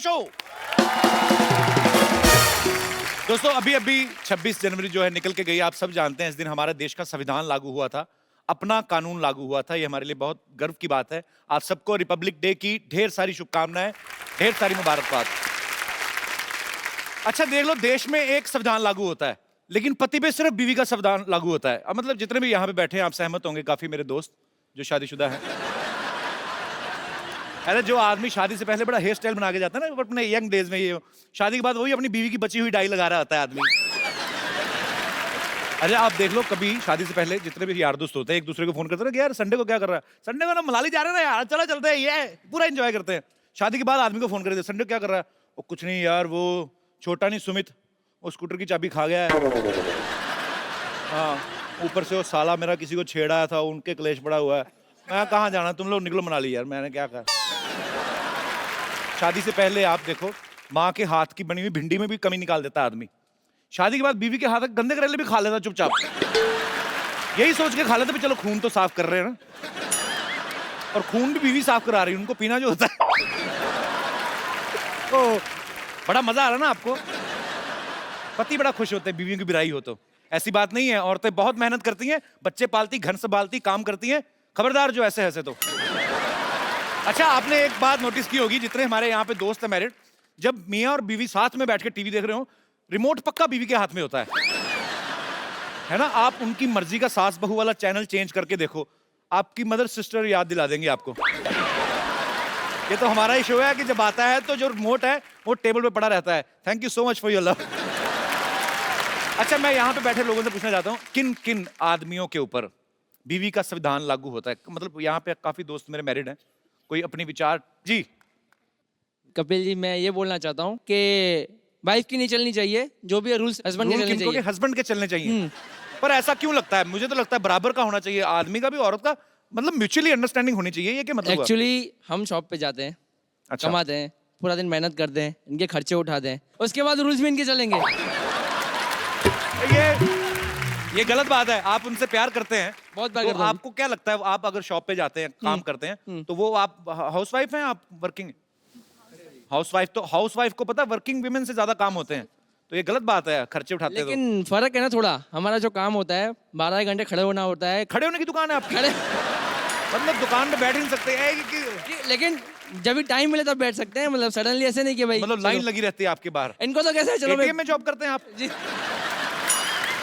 Show. दोस्तों अभी अभी 26 जनवरी जो है निकल के गई। आप सब जानते हैं इस दिन हमारे देश का संविधान लागू हुआ था, अपना कानून लागू हुआ था। ये हमारे लिए बहुत गर्व की बात है। आप सबको रिपब्लिक डे की ढेर सारी शुभकामनाएं, ढेर सारी मुबारकबाद। अच्छा देख लो, देश में एक संविधान लागू होता है लेकिन पति पे सिर्फ बीवी का संविधान लागू होता है। अब मतलब जितने भी यहाँ पे बैठे हैं आप सहमत होंगे, काफी मेरे दोस्त जो शादीशुदा हैं। अरे जो आदमी शादी से पहले बड़ा हेयर स्टाइल बना के जाता है ना अपने यंग डेज में, ये शादी के बाद वही अपनी बीवी की बची हुई डाई लगा रहा होता है आदमी। अरे आप देख लो, कभी शादी से पहले जितने भी यार दोस्त होते हैं एक दूसरे को फोन करते हैं कि यार संडे को क्या कर रहा है, संडे को ना मनाली जा रहे हैं ना यार, चलो चलते हैं, ये पूरा एंजॉय करते हैं। शादी के बाद आदमी को फोन करते हैं संडे को क्या कर रहा है, वो कुछ नहीं यार, वो छोटा नहीं सुमित, वो स्कूटर की चाबी खा गया है। हाँ, ऊपर से वो साला मेरा किसी को छेड़ा था, उनके क्लेश पड़ा हुआ है। मैं कहाँ जाना, तुम लोग निकलो मनाली यार, मैंने क्या कहा। शादी से पहले आप देखो, माँ के हाथ की बनी हुई भिंडी में भी कमी निकाल देता आदमी। शादी के बाद बीवी के हाथ गंदे करेले भी खा लेता चुपचाप, यही सोच के खा लेते चलो खून तो साफ कर रहे हैं ना, और खून भी बीवी साफ करा रही है, उनको पीना जो होता है। तो बड़ा मजा आ रहा ना आपको, पति बड़ा खुश होते हैं बीवी की बिराई हो तो। ऐसी बात नहीं है, औरतें बहुत मेहनत करती हैं, बच्चे पालती, घर संभालती, काम करती हैं, खबरदार जो ऐसे ऐसे तो। अच्छा आपने एक बात नोटिस की होगी, जितने हमारे यहाँ पे दोस्त हैं मैरिड, जब मियाँ और बीवी साथ में बैठ के टीवी देख रहे हो, रिमोट पक्का बीवी के हाथ में होता है ना। आप उनकी मर्जी का सास बहू वाला चैनल चेंज करके देखो, आपकी मदर सिस्टर याद दिला देंगे आपको। ये तो हमारा ही शो है कि जब आता है तो जो रिमोट है वो टेबल पे पड़ा रहता है। Thank you so much for your love. अच्छा मैं यहाँ पे बैठे लोगों से पूछना चाहता हूँ, किन किन आदमियों के ऊपर बीवी का संविधान लागू होता है? मतलब यहाँ पे काफी दोस्त मेरे मैरिड हैं, कोई अपनी विचार जी। कपिल जी, मैं ये बोलना चाहता हूँ कि वाइफ की नहीं चलनी चाहिए, जो भी रूल्स हस्बैंड के चलने चाहिए। हस्बैंड के चलने चाहिए। पर ऐसा क्यों लगता है? मुझे तो लगता है बराबर का होना चाहिए, आदमी का भी औरत का, मतलब म्यूचुअली अंडरस्टैंडिंग होनी चाहिए। ये क्या मतलब? एक्चुअली हम शॉप पे जाते हैं, अच्छा। कमाते हैं, पूरा दिन मेहनत करते हैं, इनके खर्चे उठाते हैं, उसके बाद रूल्स भी इनके चलेंगे। ये गलत बात है। आप उनसे प्यार करते हैं, बहुत प्यार तो करता हूं। आपको क्या लगता है, आप अगर शॉप पे जाते हैं, काम करते हैं, तो वो आप हाउसवाइफ हैं, आप वर्किंग? हाउसवाइफ। तो हाउसवाइफ को पता है वर्किंग विमेन से ज्यादा काम होते हैं, तो ये गलत बात है, खर्चे उठाते हैं। लेकिन फर्क है ना थोड़ा, हमारा जो काम होता है 12 घंटे खड़े होना होता है। खड़े होने की दुकान है आपकी? खड़े मतलब दुकान पे बैठ ही नहीं सकते हैं लेकिन जब भी टाइम मिले तब बैठ सकते हैं, मतलब सडनली ऐसे नहीं कि भाई मतलब लाइन लगी रहती है आपके बाहर? इनको तो कैसे चलो एटीएम में जॉब करते हैं आप जी।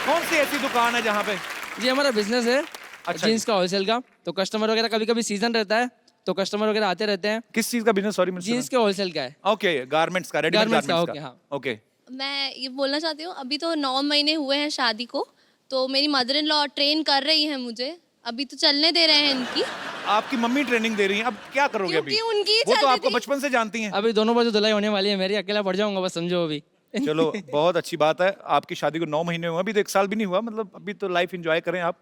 कौन सी ऐसी दुकान है जहाँ पे? जी हमारा बिजनेस है अच्छा जीन्स का होलसेल का, तो कस्टमर वगैरह कभी कभी सीजन रहता है तो कस्टमर वगैरह आते रहते हैं। किस चीज का बिजनेस? सॉरी जीन्स के होलसेल का है। ओके, गारमेंट्स का, रेडीमेड गारमेंट्स का, गारमेंट्स ओके, का। हाँ। ओके। मैं ये बोलना चाहती हूँ, अभी तो 9 महीने हुए हैं शादी को, तो मेरी मदर इन लॉ ट्रेन कर रही है मुझे, अभी तो चलने दे रहे हैं इनकी। आपकी मम्मी ट्रेनिंग दे रही हैं, अब क्या करोगे अभी? क्योंकि उनकी वो तो चल आपको रही थी। बचपन से जानती हैं। अभी दोनों बाजू धुलाई होने वाली है मेरी, अकेला पड़ जाऊंगा बस, समझो अभी। चलो बहुत अच्छी बात है, आपकी शादी को 9 महीने हुए, अभी तो 1 साल भी नहीं हुआ, मतलब अभी तो लाइफ एंजॉय करें आप,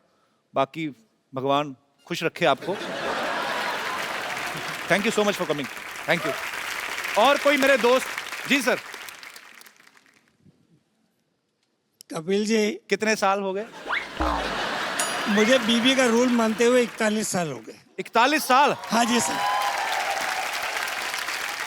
बाकी भगवान खुश रखे आपको। Thank you so much for coming, thank you. और कोई मेरे दोस्त? जी सर। कपिल जी, कितने साल हो गए? मुझे बीबी का रूल मानते हुए 41 साल हो गए। 41 साल? हाँ जी सर।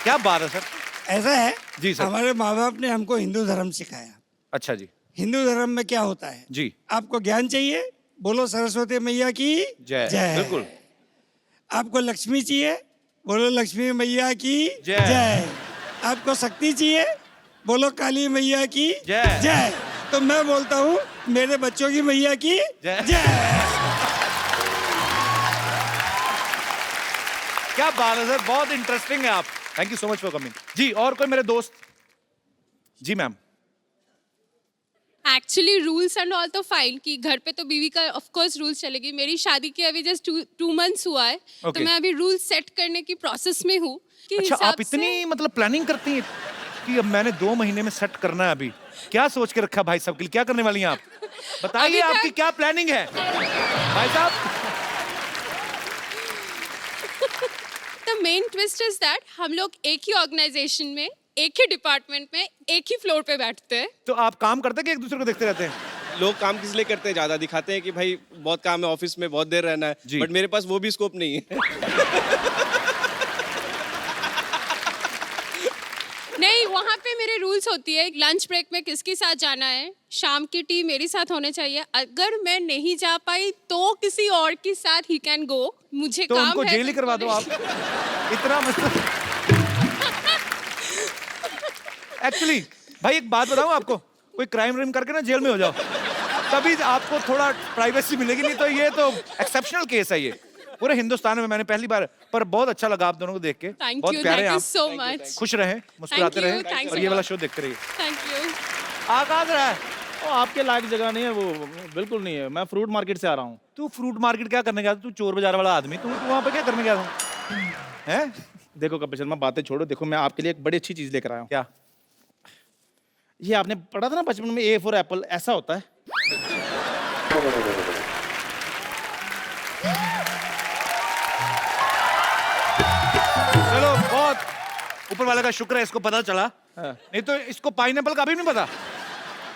क्या बात है सर। ऐसा है जी सर। हमारे माँ बाप ने हमको हिंदू धर्म सिखाया। अच्छा जी। हिंदू धर्म में क्या होता है जी। आपको ज्ञान चाहिए, बोलो सरस्वती मैया की जय। जय। बिल्कुल। आपको लक्ष्मी चाहिए, बोलो लक्ष्मी मैया की जय। जय। आपको शक्ति चाहिए, बोलो काली मैया की जय। जय। तो मैं बोलता हूँ मेरे बच्चों की मैया की जय। जय। क्या बात है सर, बहुत इंटरेस्टिंग है आप। Thank you so much for coming. जी और कोई मेरे दोस्त? जी ma'am. Actually rules and all तो फाइन कि घर पे तो बीवी का ऑफ कोर्स रूल्स चलेगी। मेरी शादी के अभी जस्ट 2 मंथ्स हुआ है, तो Okay. मैं अभी रूल सेट करने की प्रोसेस में हूँ कि अच्छा हिसाब आप इतनी से मतलब प्लानिंग करती हैं कि अब मैंने 2 महीने में सेट करना है। अभी क्या सोच के रखा भाई साहब के लिए, क्या करने वाली हैं आप? बताइए अभी तक- आपकी क्या प्लानिंग है भाई साहब? The main twist is that हम लोग एक ही ऑर्गेनाइजेशन में, एक ही डिपार्टमेंट में, एक ही फ्लोर पे बैठते हैं। तो आप काम करते हैं कि एक दूसरे को देखते रहते हैं? लोग काम किस लिए करते हैं, ज्यादा दिखाते हैं कि भाई बहुत काम है, ऑफिस में बहुत देर रहना है, जी। बट मेरे पास वो भी स्कोप नहीं है। रूल्स होती है लंच ब्रेक में किसके साथ जाना है, शाम की टी मेरे साथ होने चाहिए, अगर मैं नहीं जा पाई तो किसी और के साथ ही कैन गो, मुझे तो काम उनको है जेल ही करवा दो आप। इतना मतलब एक्चुअली भाई एक बात बताऊं आपको, कोई क्राइम व्राइम करके ना जेल में हो जाओ, तभी आपको थोड़ा प्राइवेसी मिलेगी, नहीं तो ये तो एक्सेप्शनल केस है ये पूरे हिंदुस्तान में। मैंने पहली बार, पर बहुत अच्छा लगा आप दोनों को देख के, थैंक बहुत यू, प्यारे थैंक हैं यू आप। सो मच, खुश रहें, मुस्कुराते Thank you, रहें thanks और a ये वाला lot. शो देखते रहिए। Thank you. आकाश रहा है, वो आपके लायक जगह नहीं है, वो बिल्कुल नहीं है। मैं फ्रूट मार्केट से आ रहा हूँ। तू फ्रूट मार्केट क्या करने गया था? तू चोर बाजार वाला आदमी, तू वहां पे क्या करने गया था? हैं? देखो कपिल शर्मा, बातें छोड़ो। देखो मैं आपके लिए एक बड़ी अच्छी चीज लेकर आया हूँ। क्या? ये आपने पढ़ा था ना बचपन में, ए फॉर एप्पल, ऐसा होता है। चलो बहुत ऊपर वाले का शुक्र है इसको पता चला, हाँ। नहीं तो इसको पाइनएप्पल का भी नहीं पता।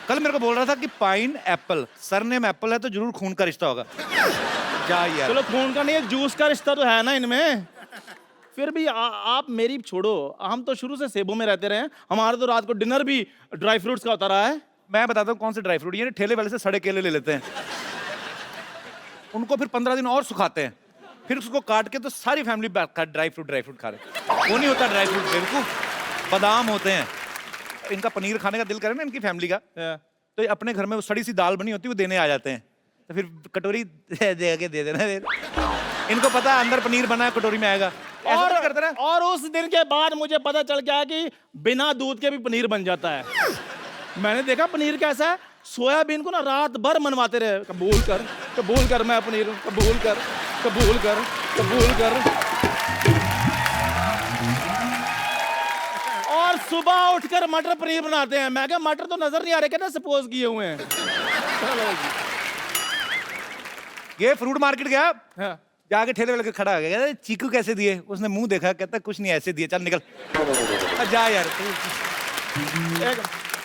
कल मेरे को बोल रहा था कि पाइन एप्पल, सरनेम एप्पल है तो जरूर खून का रिश्ता होगा। जा यार। चलो खून का नहीं है, जूस का रिश्ता तो है ना इनमें। फिर भी आप मेरी छोड़ो, हम तो शुरू से सेबों में रहते रहे हैं। हमारा तो रात को डिनर भी ड्राई फ्रूट्स का होता रहा है। मैं बताता हूँ कौन से ड्राई फ्रूट, ये ठेले वाले से सड़े केले ले लेते हैं, उनको फिर 15 दिन और सुखाते हैं, फिर उसको काट के तो सारी फैमिली ड्राई फ्रूट खा रहे। वो नहीं होता ड्राई फ्रूट, बेवकूफ, बादाम होते हैं। इनका पनीर खाने का दिल करे ना इनकी फैमिली का, तो ये अपने घर में वो सड़ी सी दाल बनी होती है वो देने आ जाते हैं, तो फिर कटोरी दे के दे देना। इनको पता है अंदर पनीर बना है, कटोरी में आएगा। ऐसा नहीं करते ना। और उस दिन के बाद मुझे पता चल गया कि बिना दूध के भी पनीर बन जाता है। मैंने देखा पनीर कैसा है, सोयाबीन को ना रात भर मनवाते रहे, कबूल कर मैं पनीर हूं, कबूल कर। और सुबह उठकर मटर पनीर बनाते हैं। मैं कहा मटर तो नजर नहीं आ रहे, कहते सपोज किए हुए हैं। ये फ्रूट मार्केट गया, हाँ। जाके ठेले वाले के खड़ा हो गया, कहता चीकू कैसे दिए? उसने मुंह देखा, कहता कुछ नहीं ऐसे दिए, चल निकल। जा यार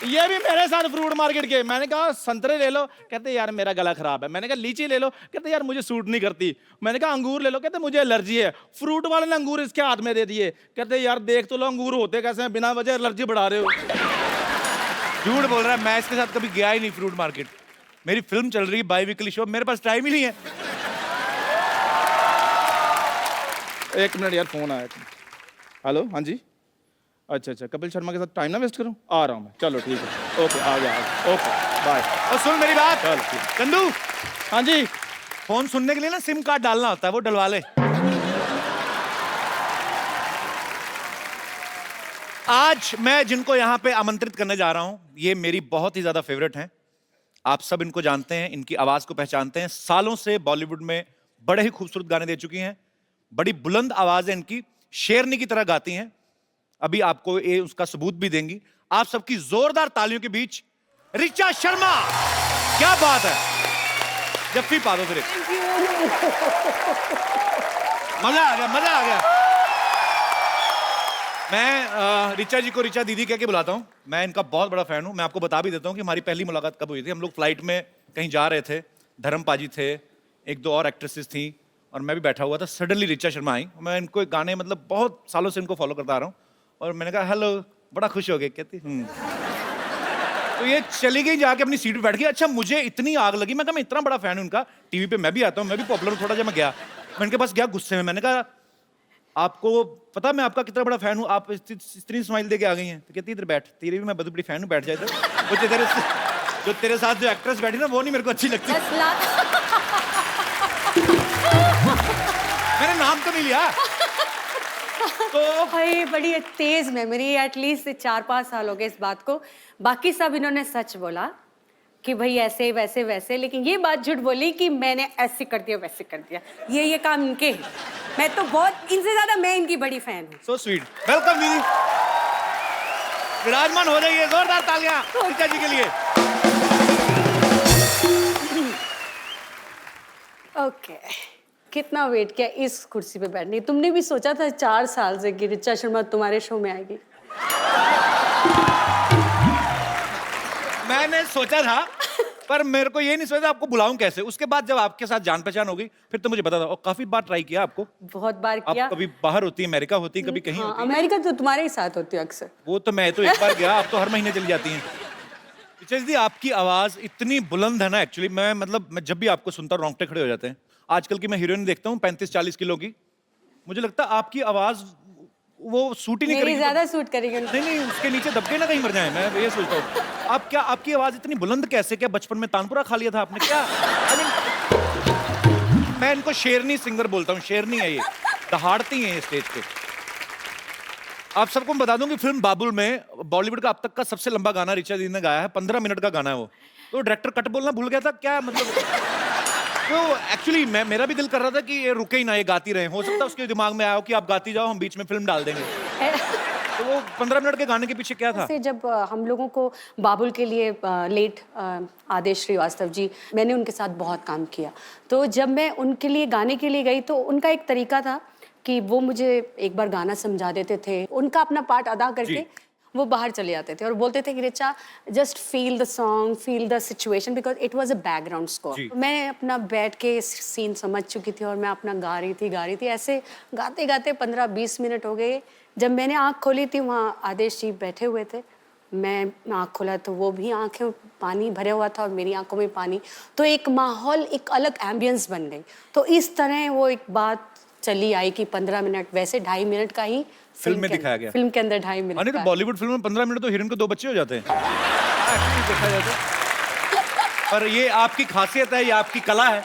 ये भी मेरे साथ फ्रूट मार्केट के। मैंने कहा संतरे ले लो, कहते यार मेरा गला खराब है। मैंने कहा लीची ले लो, कहते यार मुझे सूट नहीं करती। मैंने कहा अंगूर ले लो, कहते मुझे एलर्जी है। फ्रूट वाले ने अंगूर इसके हाथ में दे दिए, कहते यार देख तो लो अंगूर होते कैसे हैं, बिना वजह एलर्जी बढ़ा रहे हो। झूठ बोल रहा है, मैं इसके साथ कभी गया ही नहीं फ्रूट मार्केट। मेरी फिल्म चल रही है, बाई वीकली शो, मेरे पास टाइम ही नहीं है। एक मिनट यार, फोन आया। हेलो, हाँ जी, अच्छा, कपिल शर्मा के साथ टाइम ना वेस्ट करूं, आ रहा हूं मैं। चलो ठीक है, ओके, आ गया, ओके बाय। और सुन मेरी बात, चलो ठीक है। चंदू, हाँ जी। फोन सुनने के लिए ना सिम कार्ड डालना होता है, वो डलवा ले। आज मैं जिनको यहाँ पे आमंत्रित करने जा रहा हूँ, ये मेरी बहुत ही ज्यादा फेवरेट हैं। आप सब इनको जानते हैं, इनकी आवाज को पहचानते हैं। सालों से बॉलीवुड में बड़े ही खूबसूरत गाने दे चुकी हैं, बड़ी बुलंद आवाज है इनकी, शेरनी की तरह गाती हैं। अभी आपको ये उसका सबूत भी देंगी। आप सबकी जोरदार तालियों के बीच ऋचा शर्मा। क्या बात है, जफ्फी पा दो फिर। मजा आ गया। मैं ऋचा जी को ऋचा दीदी कह के बुलाता हूँ। मैं इनका बहुत बड़ा फैन हूँ। मैं आपको बता भी देता हूँ कि हमारी पहली मुलाकात कब हुई थी। हम लोग फ्लाइट में कहीं जा रहे थे, धर्म पाजी थे, एक दो और एक्ट्रेसेस थी और मैं भी बैठा हुआ था। सडनली ऋचा शर्मा आई। मैं इनको एक गाने, मतलब बहुत सालों से इनको फॉलो करता आ रहा हूँ, और मैंने कहा हेलो, बड़ा खुश हो गए। कहती तो ये चली गई, जाके अपनी सीट पे बैठ गई। अच्छा, मुझे इतनी आग लगी, मैं कहा मैं इतना बड़ा फैन हूँ उनका, टीवी पे मैं भी आता हूँ, मैं भी पॉपुलर हूँ थोड़ा। जब मैं गया, मैं इनके पास गया गुस्से में, मैंने कहा आपको पता मैं आपका कितना बड़ा फैन हूँ, आप इतनी स्माइल दे के आ गई हैं? तो कहती इधर बैठ, तेरी भी मैं बहुत बड़ी फैन हूँ, बैठ जाए। जो तेरे साथ जो एक्ट्रेस बैठी ना, वो नहीं मेरे को अच्छी लगती। मैंने नाम तो नहीं लिया। तो भाई बड़ी तेज मेमोरी, एटलीस्ट 4-5 साल हो गए इस बात को। बाकी सब इन्होंने सच बोला कि भाई ऐसे वैसे वैसे, लेकिन ये बात झूठ बोली कि मैंने ऐसे कर दिया वैसे कर दिया। ये काम इनके हैं। मैं तो बहुत, इनसे ज्यादा मैं इनकी बड़ी फैन हूँ। So sweet. वेलकम दीदी, विराजमान हो जाइए। जोरदार तालियां ऋचा जी के लिए। ओके, कितना वेट किया इस कुर्सी पे बैठने। तुमने भी सोचा था 4 साल से कि ऋचा शर्मा तुम्हारे शो में आएगी? मैंने सोचा था पर मेरे को ये नहीं समझ आपको बुलाऊं कैसे। उसके बाद जब आपके साथ जान पहचान हो गई फिर तो मुझे पता था। और काफी बार ट्राई किया आपको। बहुत बार आप किया। कभी बाहर होती है, अमेरिका होती है, कभी कहीं हाँ, होती है। अमेरिका तो तुम्हारे ही साथ होती है अक्सर। वो तो मैं तो एक बार गया, आप तो हर महीने चली जाती हैं। ऋचा जी आपकी आवाज इतनी बुलंद है ना, एक्चुअली मैं जब भी आपको सुनता हूँ रोंगटे खड़े हो जाते हैं। आजकल की मैं हीरोइन देखता हूँ 35-40 किलो की, मुझे लगता है आपकी आवाज वो सूट ही नहीं मेरी करेगी। ज्यादा सूट करेगी। नहीं नहीं, उसके नीचे दबके ना कहीं मर जाए, मैं ये सोचता हूँ। आपकी आवाज इतनी बुलंद कैसे? क्या बचपन में तानपुरा खा लिया था आपने क्या? मैं इनको शेरनी सिंगर बोलता हूँ, शेरनी है ये, दहाड़ती हैं ये स्टेज पे। आप सबको मैं बता दूं कि फिल्म बाबुल में बॉलीवुड का अब तक का सबसे लंबा गाना ऋचा जी ने गाया है, 15 मिनट का गाना है वो। तो डायरेक्टर कट बोलना भूल गया था क्या, मतलब तो एक्चुअली मेरा भी दिल कर रहा था कि ये रुके ही ना, ये गाती रहे। हो सकता है उसके दिमाग में आया हो कि आप गाती जाओ, हम बीच में फिल्म डाल देंगे। तो वो 15 मिनट के गाने के पीछे क्या था? से जब हम लोगों को बाबुल के लिए लेट आदेश श्रीवास्तव जी, मैंने उनके साथ बहुत काम किया। तो जब मैं उनके लिए गाने के लिए गई तो उनका एक तरीका था कि वो मुझे एक बार गाना समझा देते थे, उनका अपना पार्ट अदा करके वो बाहर चले जाते थे और बोलते थे कि Richa just feel the song, feel the situation, because it was a background score. मैं अपना बैठ के सीन समझ चुकी थी और मैं अपना गा रही थी। ऐसे गाते गाते 15-20 मिनट हो गए। जब मैंने आँख खोली थी वहाँ आदेश जी बैठे हुए थे, मैं आँख खोला तो वो भी आँखें पानी भरे हुआ था और मेरी आंखों में पानी। तो एक माहौल, एक अलग एम्बियंस बन गई। तो इस तरह वो एक बात चली आई कि 15 मिनट, वैसे 2.5 मिनट का ही फिल्म में दिखाया गया। फिल्म के अंदर 2.5 मिनट नहीं तो बॉलीवुड फिल्म में 15 मिनट तो हीरोइन को 2 बच्चे हो जाते हैं। Actually देखा जाए तो। पर ये आपकी खासियत है, ये आपकी कला है,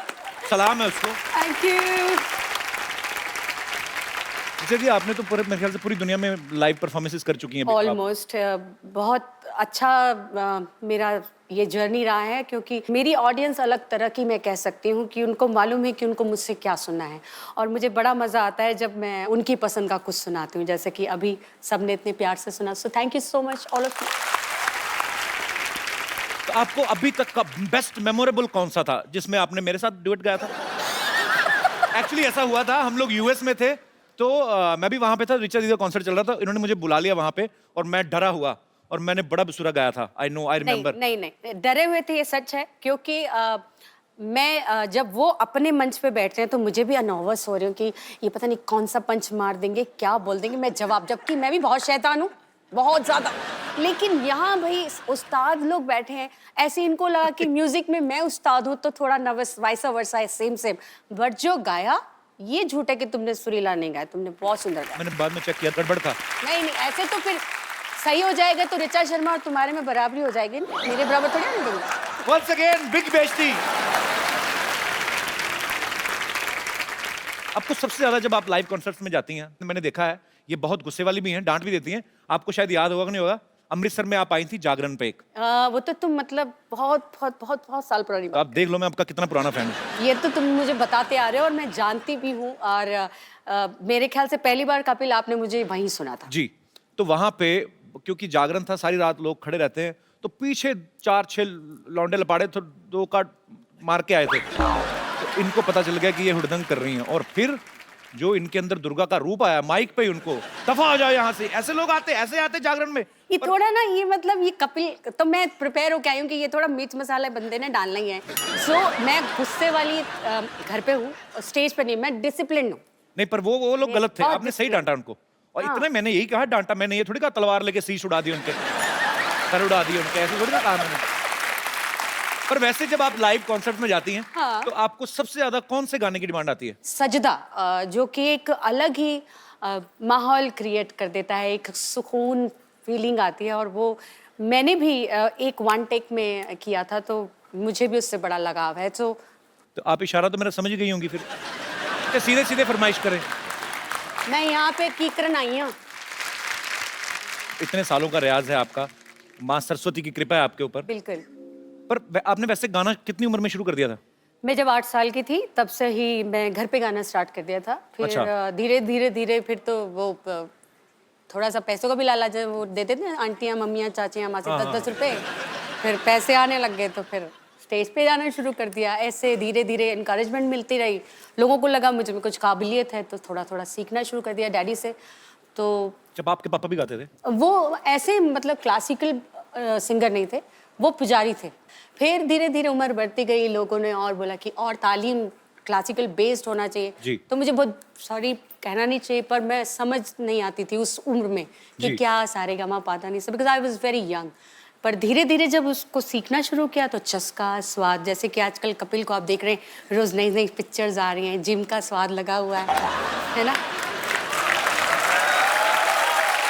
सलाम है उसको। Thank you. ऋचा जी आपने तो पूरे मेरे ख्याल से पूरी दुनिया में लाइव परफॉर्मेंसेस कर चुकी हैं अभी। ऑलमोस्ट बहुत अच्छा मेरा ये जर्नी रहा है, क्योंकि मेरी ऑडियंस अलग तरह की, मैं कह सकती हूँ कि उनको मालूम है कि उनको मुझसे क्या सुनना है। और मुझे बड़ा मज़ा आता है जब मैं उनकी पसंद का कुछ सुनाती हूँ, जैसे कि अभी सबने इतने प्यार से सुना। So thank you so much all of you. तो आपको अभी तक का बेस्ट मेमोरेबल कौन सा था जिसमें आपने मेरे साथ डुएट गाया था? एक्चुअली ऐसा हुआ था, हम लोग यूएस में थे तो मैं भी वहां पे था, ऋचा जी का कॉन्सर्ट चल रहा था, इन्होंने मुझे बुला लिया वहां पे और मैं डरा हुआ और मैंने बड़ा बेसुरा गाया था। I know, I remember. नहीं, डरे हुए थे, ये सच है। क्योंकि मैं जब वो अपने मंच पे बैठते हैं तो मुझे भी नर्वस हो रही हूँ कि ये पता नहीं कौन सा पंच मार देंगे, क्या बोल देंगे, मैं जवाब, जबकि मैं भी बहुत शैतान हूँ, बहुत ज्यादा। लेकिन यहाँ भाई उस्ताद लोग बैठे हैं, ऐसे इनको लगा कि म्यूजिक में मैं उस्ताद हूँ तो थोड़ा नर्वस, वाइसा वर्सा है, सेम। बट जो गाया, ये झूठ है कि तुमने सुरीला नहीं गाया, तुमने बहुत सुंदर गाया। मैंने बाद में चेक किया, गड़बड़ था। नहीं, ऐसे तो फिर सही हो जाएगा तो ऋचा शर्मा और तुम्हारे में बराबरी हो जाएगी, मेरे बराबर थोड़ी नहीं दूंगा। Once again, big बेइज्जती। आपको सबसे ज्यादा जब आप लाइव कॉन्सर्ट्स में जाती हैं, तो मैंने देखा है ये बहुत गुस्से वाली भी हैं, डांट भी देती हैं। आपको शायद याद होगा कि नहीं होगा, अमृतसर में आप आई थी जागरण पे एक। वो तो तुम मतलब बहुत साल पुरानी तो बात। आप देख लो मैं आपका कितना पुराना फैन हूँ। ये तो तुम मुझे बताते आ रहे हो और मैं जानती भी हूँ। और मेरे ख्याल से पहली बार कपिल आपने मुझे वहीं सुना था। जी, तो वहां पे क्योंकि जागरण था, सारी रात लोग खड़े रहते हैं, तो पीछे 4-6 लौंडे लपाड़े तो 2 का मार के आए थे। तो इनको पता चल गया कि ये हुड़दंग कर रही हैं और फिर जो इनके अंदर दुर्गा का रूप आया माइक पे, उनको दफा हो जाओ यहाँ से, ऐसे लोग आते, ऐसे आते जागरण में। ये थोड़ा ना, ये मतलब ये कपिल, तो मैं प्रिपेयर होके आई हूँ कि ये थोड़ा मिर्च मसाला बंदे ने डालना ही है। सो मैं गुस्से वाली घर पे हूँ, स्टेज पे नहीं, मैं डिसिप्लिन हूँ। नहीं, पर वो लोग गलत थे, बहुत आपने सही डांटा उनको। और हाँ। इतना मैंने यही कहा, डांटा मैंने, ये थोड़ी कहा तलवार लेके शीश उड़ा दी उनके, सर उड़ा दी उनके, ऐसे थोड़ी ना कहा मैंने। पर वैसे जब आप लाइव कॉन्सर्ट में जाती हैं, हाँ। तो आपको सबसे ज्यादा कौन से गाने की डिमांड आती है? सजदा, जो कि एक अलग ही माहौल क्रिएट कर देता है, एक सुकून फीलिंग आती है। और वो मैंने भी एक 1 टेक में किया था, तो मुझे भी उससे बड़ा लगाव है। तो आप इशारा तो मेरा समझ गई होंगी फिर, तो सीधे सीधे फरमाइश करें। मैं यहाँ पे कीकरन आई हूँ। इतने सालों का रियाज है आपका, माँ सरस्वती की कृपा है आपके ऊपर। बिल्कुल। पर आपने वैसे गाना कितनी उम्र में शुरू कर दिया था? मैं जब 8 साल की थी तब से ही मैं घर पे गाना स्टार्ट कर दिया था। फिर अच्छा। धीरे धीरे फिर तो वो थोड़ा सा पैसों का भी लालच, वो देते थे आंटियाँ, मम्मियाँ, चाचियाँ, माँ से 10-10 रुपए। फिर पैसे आने लग गए तो फिर स्टेज पे जाना शुरू कर दिया। ऐसे धीरे धीरे इनकरेजमेंट मिलती रही, लोगों को लगा मुझे में कुछ काबिलियत है, तो थोड़ा थोड़ा सीखना शुरू कर दिया डैडी से। तो जब आपके पापा भी गाते थे? वो ऐसे मतलब क्लासिकल सिंगर नहीं थे, वो पुजारी थे। फिर धीरे धीरे उम्र बढ़ती गई, लोगों ने और बोला कि और तालीम क्लासिकल बेस्ड होना जी। चाहिए। तो मुझे बहुत सॉरी कहना नहीं चाहिए, पर मैं समझ नहीं आती थी उस उम्र में कि जी। क्या सारेगामा पाधा नहीं, because I was very young. पर धीरे धीरे जब उसको सीखना शुरू किया तो चस्का, स्वाद, जैसे कि आजकल कपिल को आप देख रहे हैं, रोज नई नई पिक्चर्स आ रही हैं, जिम का स्वाद लगा हुआ है ना।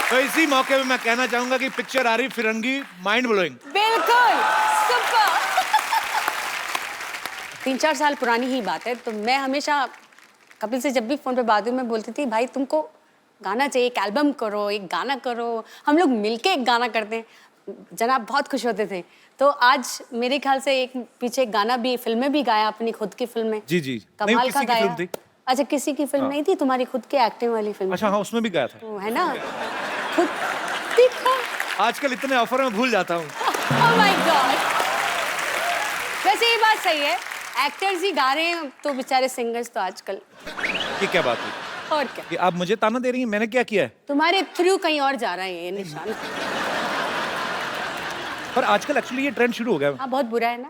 तो इसी मौके पे मैं कहना चाहूंगा कि पिक्चर आ रही फिरंगी, माइंड ब्लोइंग। बिल्कुल सुपर। 3-4 साल पुरानी ही बात है। तो मैं हमेशा कपिल से जब भी फोन पे बात हुई, मैं बोलती थी भाई तुमको गाना चाहिए, एक एल्बम करो, एक गाना करो, हम लोग मिलके एक गाना करते हैं। जनाब बहुत खुश होते थे। तो आज मेरे ख्याल से एक पीछे एक गाना भी, फिल्म में भी गाया, अपनी खुद की फिल्म में। जी जी, नहीं, कमाल किसी का की गाया। फिल्म थी। अच्छा, किसी की फिल्म नहीं थी, तुम्हारी खुद की एक्टिंग वाली फिल्म। अच्छा हाँ, उसमें भी गया था। वो है ना, खुद दिखा। आजकल इतने ऑफर में भूल जाता हूँ। Oh my God! वैसे ये बात सही है, एक्टर्स ही गा रहे हैं तो बेचारे सिंगर्स तो आजकल। ये क्या बात हुई और क्या, कि आप मुझे ताना दे रही हैं? मैंने क्या किया है? तुम्हारे थ्रू कहीं और जा रहा है ये निशान। पर आजकल एक्चुअली ये ट्रेंड शुरू हो गया है। हाँ, बहुत बुरा है ना।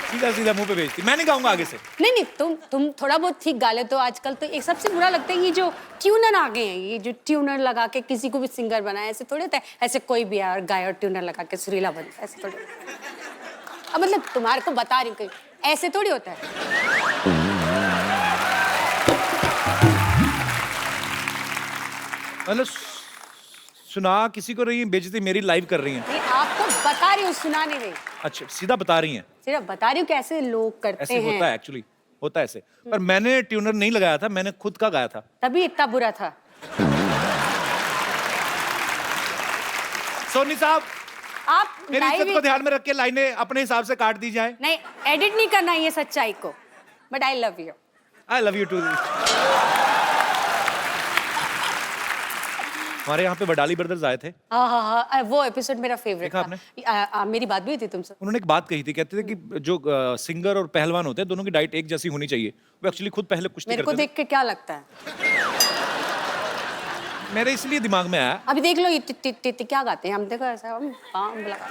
सीधा सीधा मुंह पे भेजती। मैं नहीं गाऊंगा आगे से। नहीं नहीं, तुम थोड़ा बहुत ठीक गा लेते हो। आजकल तो एक सबसे बुरा लगता है ये जो ट्यूनर आ गए हैं, ये जो ट्यूनर लगा के किसी को भी सिंगर बनाए, ऐसे थोड़ी होता है। ऐसे कोई भी है और गाय और ट्यूनर लगा के सुरीला बन, ऐसे थोड़ी। अब मतलब तुम्हारे को बता रही हूँ, ऐसे थोड़ी होता है। मतलब सुना किसी को रही हैं, बेइज्जती मेरी लाइव कर रही हैं। नहीं, आपको बता रही हूँ, सुना नहीं रही, अच्छा, सीधा बता रही हैं। सिर्फ बता रही हूँ कि ऐसे लोग करते ऐसे हैं। होता है एक्चुअली, होता है ऐसे। पर मैंने ट्यूनर नहीं लगाया था, मैंने खुद का गाया था। तभी इतना बुरा था। सोनी साहब, आप मेरी live इज्जत को ध्यान में रख के लाइनें अपने हिसाब से काट दी जाए। नहीं, एडिट नहीं करना ये सच्चाई को, but I love you. I love you too. हमारे यहाँ पे वडाली ब्रदर्स आए थे। हाँ हाँ हाँ, वो एपिसोड मेरा फेवरेट देखा था। मेरी बात भी हुई थी तुमसे। उन्होंने एक बात कही थी, कहते थे कि जो सिंगर और पहलवान होते हैं, दोनों की डाइट एक जैसी होनी चाहिए। वो एक्चुअली खुद पहले कुश्ती मेरे को करते देख के क्या लगता है? थे। मेरे इसलिए दिमाग में आया। अभी देख लो ये टिट क्या गाते हैं, हम देखो ऐसा हम पाँव लगा।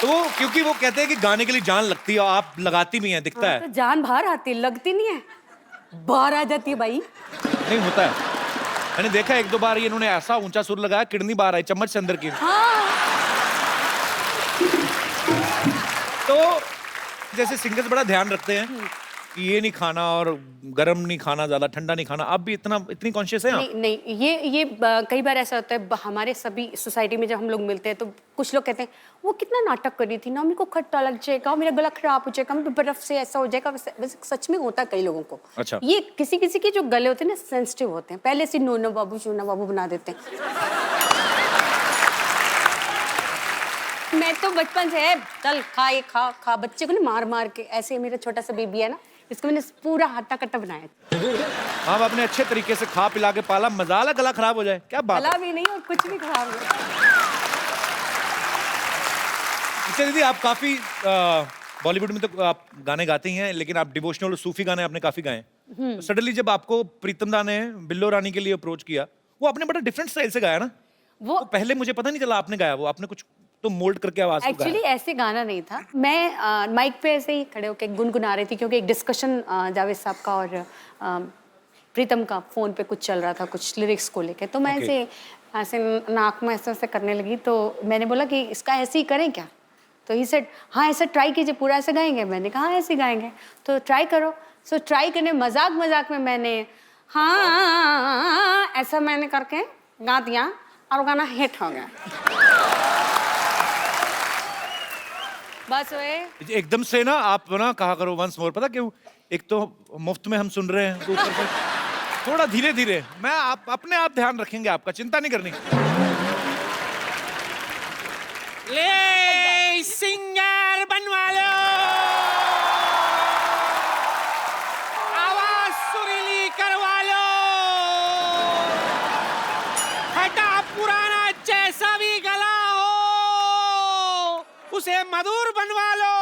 तो वो क्योंकि वो कहते हैं कि गाने के लिए जान लगती है, और आप लगाती भी हैं, दिखता है। तो जान बाहर आती है, लगती नहीं है, बाहर आ जाती है भाई। नहीं होता है, मैंने देखा 1-2 बार ये इन्होंने ऐसा ऊंचा सुर लगाया, किडनी बाहर आई, चम्मच से अंदर की। हाँ। तो जैसे सिंगर्स बड़ा ध्यान रखते हैं कि ये नहीं खाना और गर्म नहीं खाना, ज्यादा ठंडा नहीं खाना, आप भी इतनी कॉन्शियस हैं आप? नहीं नहीं, ये कई बार ऐसा होता है हमारे सभी सोसाइटी में, जब हम लोग मिलते हैं तो कुछ लोग कहते हैं वो कितना नाटक कर रही थी ना, मेरे को खट्टा लग जाएगा, मेरा गला खराब हो जाएगा, मेरे बर्फ से ऐसा हो जाएगा। वैसे सच में होता है कई लोगों को। अच्छा। ये किसी किसी के जो गले होते हैं ना, सेंसिटिव होते हैं, पहले से नोना बाबू चूना बाबू बना देते हैं। मैं तो बचपन से चल खा ये खा खा, बच्चे को ना मार मार के, ऐसे मेरा छोटा सा बेबी है ना, इसको मैंने पूरा हट्टा कट्टा बनाया। आप अपने अच्छे तरीके से खा पिला के पाला, मजाला गला खराब हो जाए, क्या बात है? गला भी नहीं और कुछ भी खराब नहीं। अच्छा दीदी, आप काफी बॉलीवुड में तो आप गाने गाते ही हैं, लेकिन आप डिवोशनल और सूफी गाने आपने काफी गाए हैं। तो सडनली जब आपको प्रीतम दा ने बिल्लो रानी के लिए अप्रोच किया, वो आपने बड़ा डिफरेंट स्टाइल से गाया ना। वो तो पहले मुझे पता नहीं चला आपने गाया, वो आपने कुछ तो मोल्ड करके आवाज को एक्चुअली गाया। ऐसे गाना नहीं था। मैं माइक पे ऐसे ही खड़े होकर गुनगुना रही थी, क्योंकि एक डिस्कशन जावेद साहब का और प्रीतम का फोन पे कुछ चल रहा था, कुछ लिरिक्स को लेके। तो मैं Okay. ऐसे नाक में ऐसे करने लगी। तो मैंने बोला कि इसका ऐसे ही करें क्या? तो ही सेड हाँ ऐसा ट्राई कीजिए, पूरा ऐसे गाएंगे। मैंने कहा हाँ ऐसे गाएंगे, तो ट्राई करो। सो ट्राई करने मजाक मजाक में मैंने हाँ ऐसा मैंने करके गा दिया और गाना हिट हो गया। बस वे एकदम से ना आप ना कहा करो वंस मोर, पता क्यों? एक तो मुफ्त में हम सुन रहे हैं, तो ऊपर से थोड़ा धीरे धीरे। मैं आप अपने आप ध्यान रखेंगे, आपका चिंता नहीं करनी। ले सिंगर बनवा लो, आवाज सुरीली करवा लो, हटा पुराना जैसा भी गला हो उसे मधुर बनवा लो।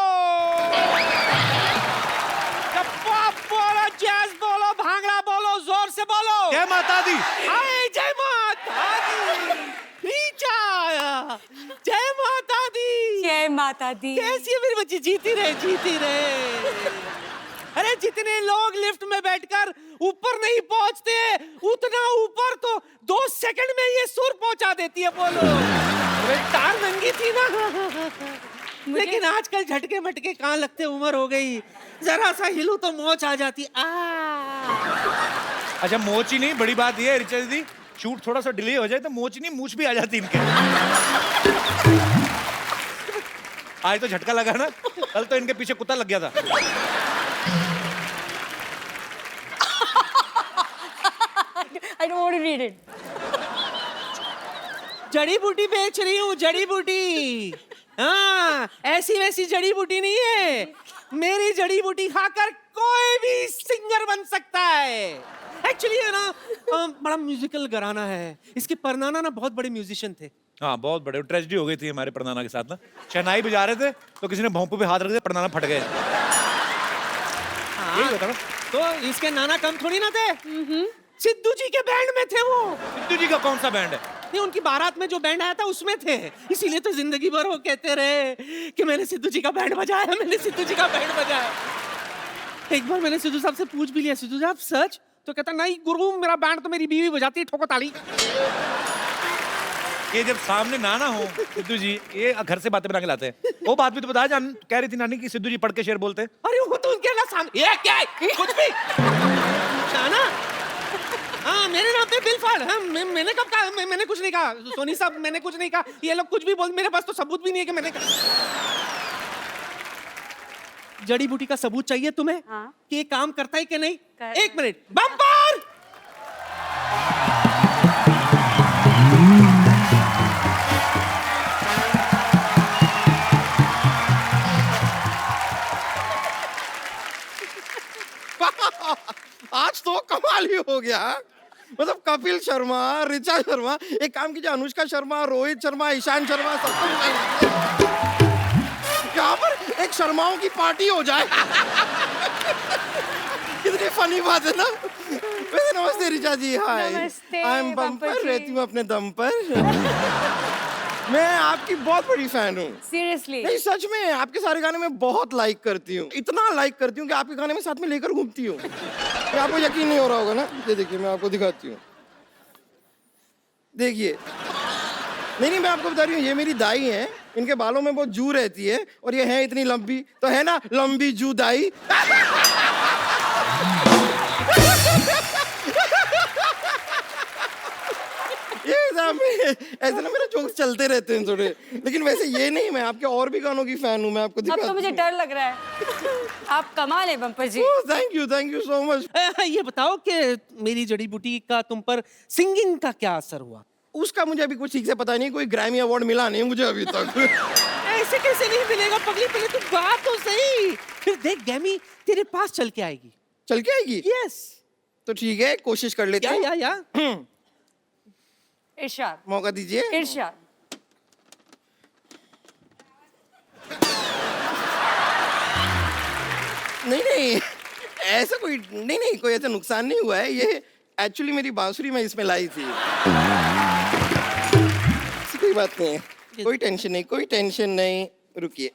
जब पॉप बोलो, जैज बोलो, भांगड़ा बोलो, जोर से बोलो। जय माता दी। हाय जय माता दी। रीचा आया। जय माता दी। जय माता दी। कैसी है मेरी बच्ची? जीती रहे, जीती रहे। अरे जितने लोग लिफ्ट में बैठकर ऊपर नहीं पहुंचते उतना ऊपर तो 2 सेकंड में ये सुर पहुंचा देती है। बोलो अरे तार नंगी थी ना। लेकिन आजकल झटके मटके कहाँ लगते, उम्र हो गई, जरा सा हिलू तो मोच आ जाती। अच्छा मोच ही नहीं, बड़ी बात ये है ऋचा दीदी, शूट थोड़ा सा डिले हो जाए तो मोच नहीं मूछ भी आ जाती इनके। आज तो झटका लगा ना, कल तो इनके पीछे कुत्ता लग गया था। I don't want to read it. जड़ी बूटी बेच रही हूँ, जड़ी बूटी। हाँ, ऐसी वैसी जड़ी बूटी नहीं है। मेरी जड़ी बूटी खाकर कोई भी सिंगर बन सकता है। एक्चुअली है ना, बड़ा म्यूजिकल घराना है। इसके परनाना ना बहुत बड़े म्यूजिशियन थे। हाँ बहुत बड़े, ट्रेजेडी हो गई थी हमारे परनाना के साथ ना। शहनाई बजा रहे थे तो किसी ने भोंपू पे हाथ रख दिया, परनाना फट गए। यही होता ना। तो इसके नाना कम थोड़ी ना थे। सिद्धू जी के बैंड में थे वो। सिद्धू जी का कौन सा बैंड है? नहीं, उनकी बारात में जो बैंड आया था उसमें थे। इसीलिए तो जिंदगी भर वो कहते रहे कि मैंने सिद्धू जी का बैंड बजाया, मैंने सिद्धू जी का बैंड बजाया। एक बार मैंने सिद्धू साहब से पूछ भी लिया, सिद्धू साहब सच? तो कहता नहीं गुरु, मेरा बैंड तो मेरी बीवी बजाती है, ठोको ताली। ये जब सामने नाना हो सिद्धू जी, ये घर से बातें बना के लाते हैं। वो बात भी तो बताया, जान कह रही थी नानी कि सिद्धू जी पढ़ के शेर बोलते हैं। अरे वो तो उनके सामने ये क्या है? कुछ भी शाना। हाँ मेरे नाम पे बिल फाड़। हाँ मैंने कब कहा? मैंने कुछ नहीं कहा सोनी साहब, मैंने कुछ नहीं कहा। ये लोग कुछ भी बोल, मेरे पास तो सबूत भी नहीं है कि मैंने कहा। जड़ी बूटी का सबूत चाहिए तुम्हें? हाँ। कि ये काम करता है कि नहीं? कर- 1 मिनट। बम्पर। आज तो कमाल ही हो गया। मतलब कपिल शर्मा, ऋचा शर्मा, एक काम कीजिए अनुष्का शर्मा, रोहित शर्मा, ईशान शर्मा, सबको यहाँ पर एक शर्माओं की पार्टी हो जाए। कितनी फनी बात है ना। वैसे नमस्ते ऋचा जी। हाय, नमस्ते, आई एम बम्पर बम्पर, जी। रहती हूँ अपने दम पर। मैं आपकी बहुत बड़ी फैन हूँ। Seriously. नहीं सच में, आपके सारे गाने मैं बहुत लाइक करती हूँ। इतना लाइक करती हूँ कि आपके गाने में साथ में लेकर घूमती हूँ। ये आपको यकीन नहीं हो रहा होगा ना। ये देखिए मैं आपको दिखाती हूँ, देखिए। नहीं मैं आपको बता रही हूँ, ये मेरी दाई है, इनके बालों में बहुत जू रहती है और ये है इतनी लंबी, तो है ना लंबी जू दाई। ऐसे ना मेरे जोक्स चलते रहते हैं थोड़े, लेकिन वैसे ये नहीं, मैं आपके और भी गानों की फैन हूँ। मैं आपको अब तो मुझे डर लग रहा है। आप कमाल है bumper ji. Thank you so much. ये बताओ कि मेरी जड़ी बूटी का तुम पर सिंगिंग का क्या असर हुआ? उसका मुझे अभी कुछ ठीक से पता नहीं, कोई ग्रैमी अवार्ड मिला नहीं मुझे अभी तक। ऐसे कैसे नहीं मिलेगा पगली, पहले तू गा तो सही, फिर देख ग्रैमी तेरे पास चल के आएगी। चल के आएगी? यस। तो ठीक है, कोशिश कर लेते हैं। या इरशाद, मौका दीजिए। इरशाद। नहीं ऐसा कोई नहीं कोई ऐसा नुकसान नहीं हुआ है। ये एक्चुअली मेरी बांसुरी मैं इसमें लाई थी। कोई बात नहीं है, कोई टेंशन नहीं। रुकिए,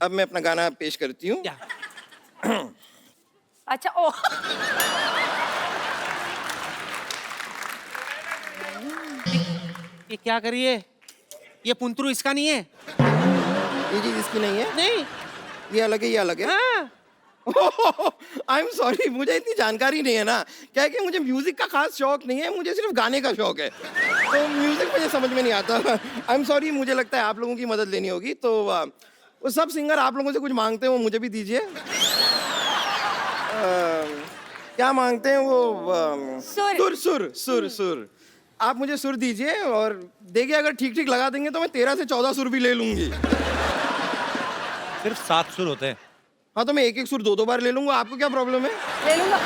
अब मैं अपना गाना पेश करती हूँ। अच्छा ओ ये क्या करिए? ये पुंतरू इसका नहीं है? ये चीज इसकी नहीं है? नहीं, ये अलग है, ये अलग है। हाँ। आई एम सॉरी, मुझे इतनी जानकारी नहीं है ना। क्या है कि मुझे म्यूजिक का खास शौक नहीं है, मुझे सिर्फ गाने का शौक है, तो म्यूजिक मुझे समझ में नहीं आता। आई एम सॉरी, मुझे लगता है आप लोगों की मदद लेनी होगी। तो वो सब सिंगर आप लोगों से कुछ मांगते हैं, वो मुझे भी दीजिए। क्या मांगते हैं वो? सुर। आप मुझे सुर दीजिए और देखिए, अगर ठीक ठीक लगा देंगे तो मैं 13 से 14 सुर भी ले लूंगी। सिर्फ 7 सुर होते हैं। हाँ तो मैं एक एक सुर 2-2 बार ले लूंगा, आपको क्या प्रॉब्लम है? ले लूंगा।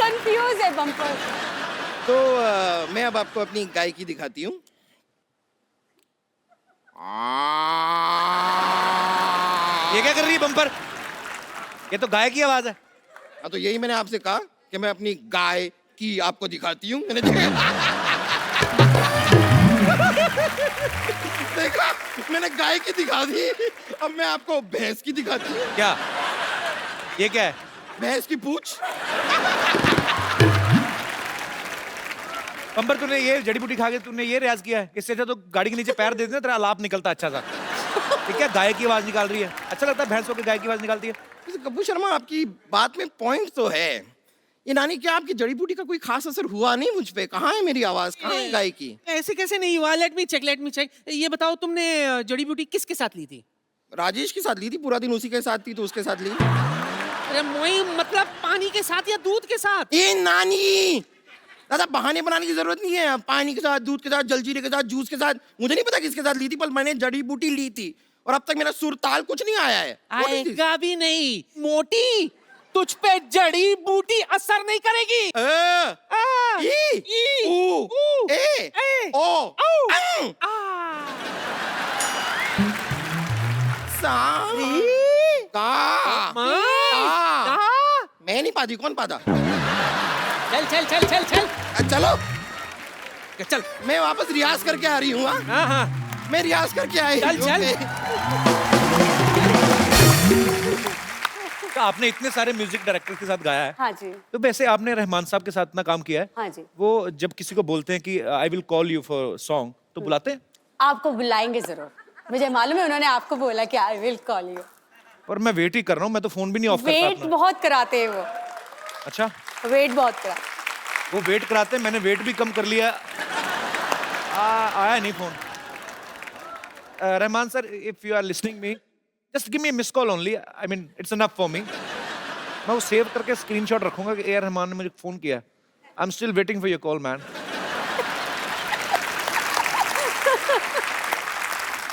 कंफ्यूज है बम्पर। तो मैं अब आपको अपनी गायकी दिखाती हूँ। ये क्या कर रही है बम्पर? ये तो गाय की आवाज है। हाँ तो यही मैंने आपसे कहा कि मैं अपनी गाय की आपको दिखाती हूँ? मैंने देखा देखा, मैंने गाय की दिखा दी, अब मैं आपको भैंस की दिखाती हूँ। क्या ये क्या है? भैंस की पूंछ। अंबर, तूने ये जड़ी बूटी खा के तूने ये रियाज किया है? इससे अच्छा तो गाड़ी के नीचे पैर दे देना, तेरा आलाप निकलता अच्छा सा। ठीक है, गाय की आवाज निकाल रही है, अच्छा लगता है भैंस होकर गाय की आवाज निकालती है। वैसे कपूर शर्मा, आपकी बात में पॉइंट तो है। ये नानी, क्या आपकी जड़ी बूटी का कोई खास असर हुआ नहीं मुझ पे? कहाँ है मेरी आवाज, कहाँ है गाय की? ऐसे कैसे नहीं हुआ? Let me check. ये बताओ, तुमने जड़ी बूटी किसके साथ ली थी? राजेश के साथ ली थी, पूरा दिन उसी के साथ थी तो उसके साथ ली। अरे मोई, मतलब पानी के साथ या दूध के साथ? ए नानी, दादा बहाने बनाने की जरूरत नहीं है। पानी के साथ, दूध के साथ, जलजीरे के साथ, जूस के साथ, मुझे नहीं पता किसके साथ ली थी, पर मैंने जड़ी बूटी ली थी और अब तक मेरा सुर ताल कुछ नहीं आया है। आएगा भी नहीं। मोटी, तुझ पे जड़ी बूटी असर नहीं करेगी। मैं नहीं पाती, कौन पाता? चल। चलो, चल, मैं वापस रियाज करके आ रही हूँ। हाँ। मैं रियाज करके आई हूँ। आपने इतने सारे म्यूजिक डायरेक्टर के साथ गाया है, हाँ जी, तो वैसे आपने रहमान साहब के साथ ना काम किया है। हाँ जी। वो जब किसी को बोलते हैं कि I will call you for song, तो बुलाते हैं? आपको बुलाएंगे जरूर, मुझे मालूम है उन्होंने आपको बोला कि आई विल कॉल यू। और मैं वेट ही कर रहा हूँ, मैं तो फोन भी नहीं ऑफ करता वेट अपना। बहुत कराते हैं वो, अच्छा, वेट बहुत कराते। वो वेट कराते हैं, मैंने वेट भी कम कर लिया। आया नहीं phone. Rahman sir, if you are listening me, just give me miss call only, I mean it's enough for me. मैं वो सेव करके स्क्रीनशॉट रखूंगा कि ए रहमान ने मुझे फोन किया। I am still waiting for your call man.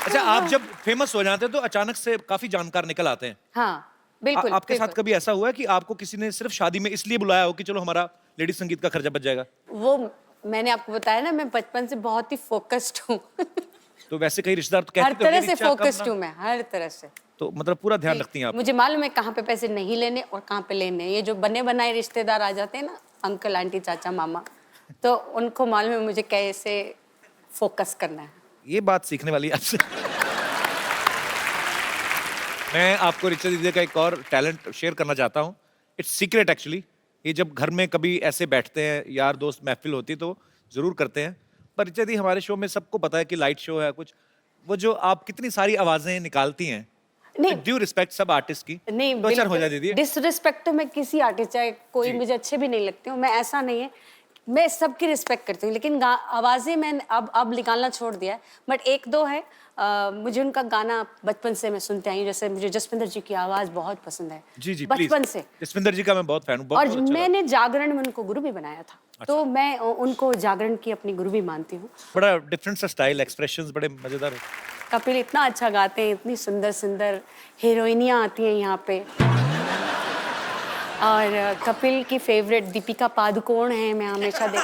अच्छा, आप जब फेमस हो जाते हैं तो अचानक से काफी जानकार निकल आते हैं। हाँ बिल्कुल। आपके साथ बिल्कुल। कभी ऐसा हुआ है कि आपको किसी ने सिर्फ शादी में इसलिए बुलाया हो कि चलो हमारा लेडी संगीत का खर्चा बच जाएगा? वो मैंने आपको बताया ना, मैं बचपन से बहुत ही फोकस्ड हूँ। तो वैसे कई रिश्तेदार तो कहते हर हैं कि तरह अपनी से इच्छा कम फोकस्ड ना- हूँ मैं, हर तरह से। तो मतलब पूरा ध्यान रखती हैं आप। मुझे मालूम है कहाँ पे पैसे नहीं लेने और कहाँ पे लेने हैं। ये जो बने बनाए रिश्तेदार आ जाते हैं ना, अंकल आंटी चाचा मामा, तो उनको मालूम है मुझे कैसे फोकस करना है। ये बात सीखने वाली है आपसे। मैं आपको ऋचा दीदी का एक और टैलेंट शेयर करना चाहता हूँ। It's secret actually. ये जब घर में कभी ऐसे बैठते हैं, यार दोस्त महफिल होती तो जरूर करते हैं, पर ऋचा दी हमारे शो में सबको पता है कि लाइट शो है कुछ, वो जो आप कितनी सारी आवाजें निकालती हैं, नहीं ड्यू रिस्पेक्ट सब आर्टिस्ट की, नहीं, तो अच्छा हो जाए दीदी। डिसरिस्पेक्ट तो मैं किसी आर्टिस्ट, चाहे कोई मुझे अच्छे भी नहीं लगते हूँ, मैं ऐसा नहीं है, मैं सबकी रिस्पेक्ट करती हूँ, लेकिन आवाजें मैंने अब निकालना छोड़ दिया है। बट एक दो है, मुझे उनका गाना बचपन से मैं सुनते आई हूँ। जैसे मुझे जसविंदर जी की आवाज बहुत पसंद है, जी जी, बचपन प्लीज। से। जसविंदर जी का मैं बहुत फैन हूँ, बहुत और अच्छा मैंने जागरण में उनको गुरु भी बनाया था। तो मैं उनको जागरण की अपनी गुरु भी मानती हूँ। बड़ा डिफरेंट सा स्टाइल, एक्सप्रेशंस बड़े मजेदार है। कपिल इतना अच्छा गाते हैं, इतनी सुंदर सुंदर हीरोइनियाँ आती हैं यहाँ पे। और कपिल की फेवरेट दीपिका पादुकोण है, मैं हमेशा मैं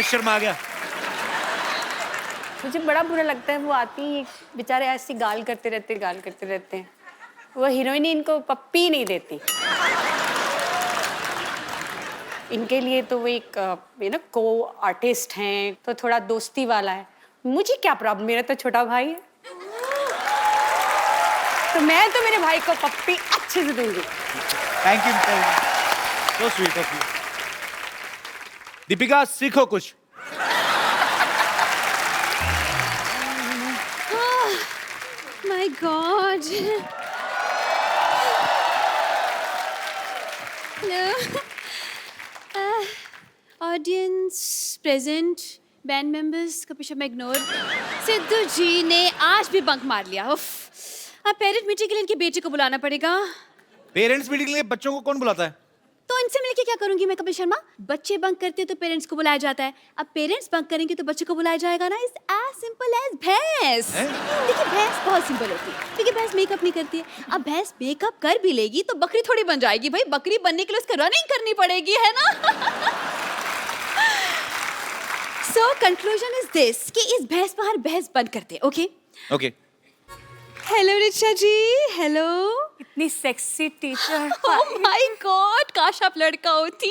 शर्मा गया। मुझे बड़ा बुरा लगता है, वो आती हैं बेचारे ऐसी गाल करते रहते हैं। वो हीरोइन इनको पप्पी नहीं देती। इनके लिए तो वो एक को आर्टिस्ट हैं, तो थोड़ा दोस्ती वाला है। मुझे क्या प्रॉब्लम, मेरा तो छोटा भाई है, तो मैं तो मेरे भाई को पप्पी अच्छे से दूंगी। Thank you, so sweet of you. Deepika, सीखो कुछ। My God. Hello. Audience present, band members, Kapil Sharma ignore. Sidhu ji ने आज भी बंक मार लिया। उफ, अब पेरेंट मीटिंग के लिए इनके बेटे को बुलाना पड़ेगा। पेरेंट्स मीटिंग के लिए बच्चों को कौन बुलाता है? तो इनसे मिलके क्या करूंगी मैं कपिल शर्मा? बच्चे बंक करते तो पेरेंट्स को बुलाया जाता है, अब पेरेंट्स बंक करेंगे तो बच्चे को बुलाया जाएगा ना। इट्स एज सिंपल एज भैंस। देखिए भैंस बहुत सिंपल होती है, क्योंकि भैंस मेकअप नहीं करती है। अब भैंस मेकअप कर भी लेगी तो बकरी थोड़ी बन जाएगी भाई। बकरी बनने के लिए उसको रनिंग करनी पड़ेगी, है ना? सो कंक्लूजन इज दिस कि इस भैंस पर हर भैंस बंद करते, ओके? ओके। हेलो रिचा जी, हेलो। इतनी sexy teacher. Oh my God, काश आप लड़का होती।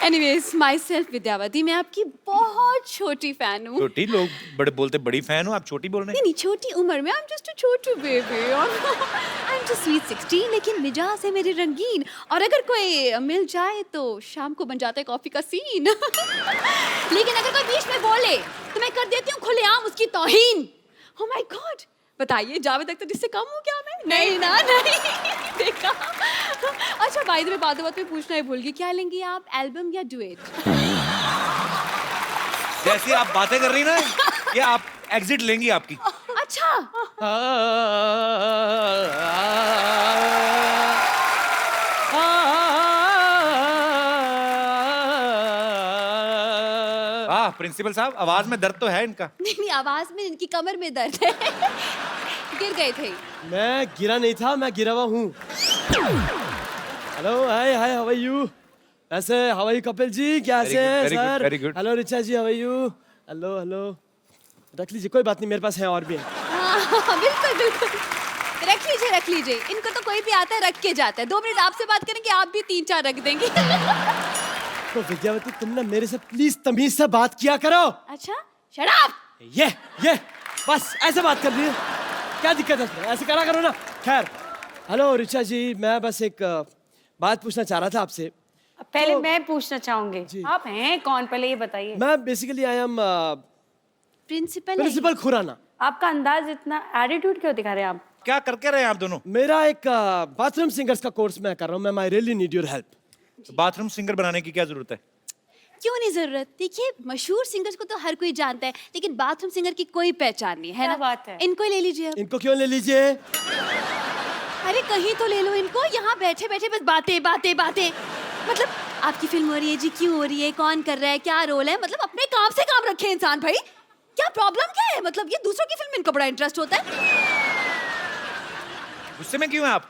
एनीवेज, माई सेल्फ विद्यावती, मैं आपकी बहुत छोटी फैन हूँ। छोटी लोग बड़े बोलते बड़ी फैन हो, आप छोटी बोल रहे हैं। नहीं, छोटी उम्र में, I am just a Chhotu baby. I am just sweet 16, लेकिन मिजाज है मेरे रंगीन, और अगर कोई मिल जाए तो शाम को बन जाता है कॉफी का सीन। लेकिन अगर कोई बीच में बोले तो मैं कर देती हूँ खुलेआम उसकी तौहीन। ओह माय गॉड, बताइए जावेद अख्तर जिससे कम हो क्या मैं? नहीं ना, नहीं। देखा। अच्छा, बाय द वे, बात में पूछना ही भूल गई, क्या लेंगी आप, एल्बम या डुएट? जैसी आप बातें कर रही ना, ये आप एग्जिट लेंगी आपकी। अच्छा, वाह प्रिंसिपल साहब, आवाज में दर्द तो है इनका। नहीं, आवाज में, इनकी कमर में दर्द है। गिर गए थे। मैं गिरा नहीं था, मैं गिरा हुआ हूँ। Hello, hi hi, how are you? ऐसे how are you Kapil ji, कैसे हैं sir? very good. Hello Richa ji, how are you? Hello hello, रख लीजिए, कोई बात नहीं, मेरे पास है और भी है। हाँ, बिल्कुल बिल्कुल, रख लीजिए रख लीजिए। इनको तो कोई भी आता है रख के जाता है। 2 मिनट आपसे बात करेंगे, आप भी 3-4 रख देंगे। तो विद्यावती, तुम ना मेरे से प्लीज तमीज से बात किया करो। अच्छा, शट अप। ये बस ऐसे बात कर रही है, क्या दिक्कत है इसमें? ऐसे करा करो ना। खैर, हेलो रिचा जी, मैं बस एक बात पूछना चाह रहा था आपसे। पहले तो- मैं पूछना चाहूंगी, आप हैं कौन, पहले ये बताइए। मैं basically I am principal Khurana. आपका अंदाज इतना एटीट्यूड क्यों दिखा रहे हैं आप? क्या करके रहे हैं आप दोनों? मेरा एक बाथरूम सिंगर्स का कोर्स मैं कर रहा हूँ। मैं I really need your help. Bathroom singer बनाने की क्या जरूरत है? क्यों नहीं जरूरत? देखिए, मशहूर सिंगर्स को तो हर कोई जानता है, लेकिन बाथरूम सिंगर की कोई पहचान नहीं है क्या ना। बात है? इनको ही ले लीजिए अब। इनको क्यों ले लीजिए? अरे कहीं तो ले लो इनको, यहाँ बैठे बैठे बस बातें बातें बातें। मतलब आपकी फिल्म हो रही है जी, क्यों हो रही है, कौन कर रहा है, क्या रोल है, मतलब अपने काम से काम रखे इंसान भाई। क्या प्रॉब्लम क्या है? मतलब ये दूसरों की फिल्म में इनको बड़ा इंटरेस्ट होता है। गुस्से में क्यों हैं आप?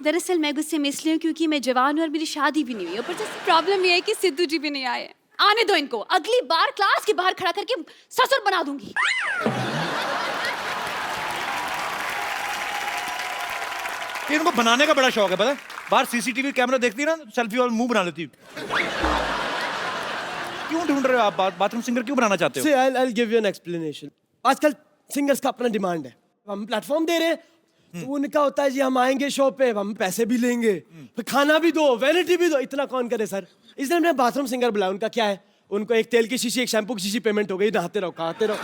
दरअसल मैं गुस्से में इसलिए हूँ क्योंकि मैं जवान हूँ और मेरी शादी भी नहीं हुई। ऊपर से प्रॉब्लम ये है कि सिद्धू जी भी नहीं आए। आने दो इनको, अगली बार क्लास के बाहर खड़ा करके ससुर बना दूंगी। इनको बनाने का बड़ा शौक है, पता है? बाहर सीसीटीवी कैमरा देखती है ना, सेल्फी और मुंह बना लेती है। क्यों ढूंढ रहे हो आप बाथरूम सिंगर क्यों बनाना चाहते हो? See, I'll give you an explanation. आजकल सिंगर्स का अपना डिमांड है, हम प्लेटफॉर्म दे रहे हैं, तो उनका होता है जी हम आएंगे शो पे, हम पैसे भी लेंगे, फिर खाना भी दो, वैनिटी भी दो, इतना कौन करे सर? इसलिए हमने बाथरूम सिंगर बुलाया। उनका क्या है, उनको एक तेल की शीशी, एक शैम्पू की शीशी पेमेंट हो गई, नहाते रहो, खाते रहो।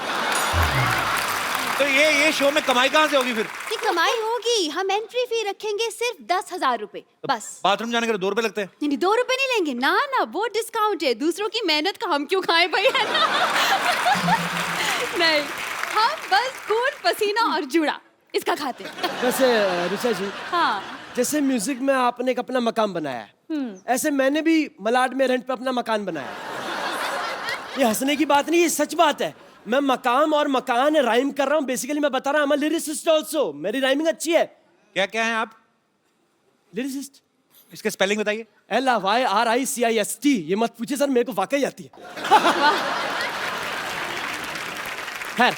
तो ये शो में कमाई कहाँ से होगी फिर? ये कमाई होगी, हम एंट्री फी रखेंगे सिर्फ 10,000 रुपए बस। बाथरूम जाने के लिए 2 रुपए लगते हैं? नहीं, 2 रुपए नहीं लेंगे ना ना, वो डिस्काउंट है। दूसरों की मेहनत का हम क्यों खाएं भाई, है ना? नहीं, हम बस खून पसीना और जुड़ा इसका खाते हैं। वैसे ऋचा जी, हाँ, जैसे म्यूजिक में आपने एक अपना मकान बनाया है, ऐसे मैंने भी मलाड में रेंट पे अपना मकान बनाया है। ये हंसने की बात नहीं, ये सच बात है। मैं मकाम और मकान राइम कर रहा हूँ। बेसिकली मैं बता रहा हूँ, लिरिसिस्ट ऑल्सो, मेरी राइमिंग अच्छी है। क्या क्या है आप? लिरिसिस्ट। इसके स्पेलिंग बताइए। LYRICIST। ये मत पूछिए सर, मेरे को वाकई आती है। खैर,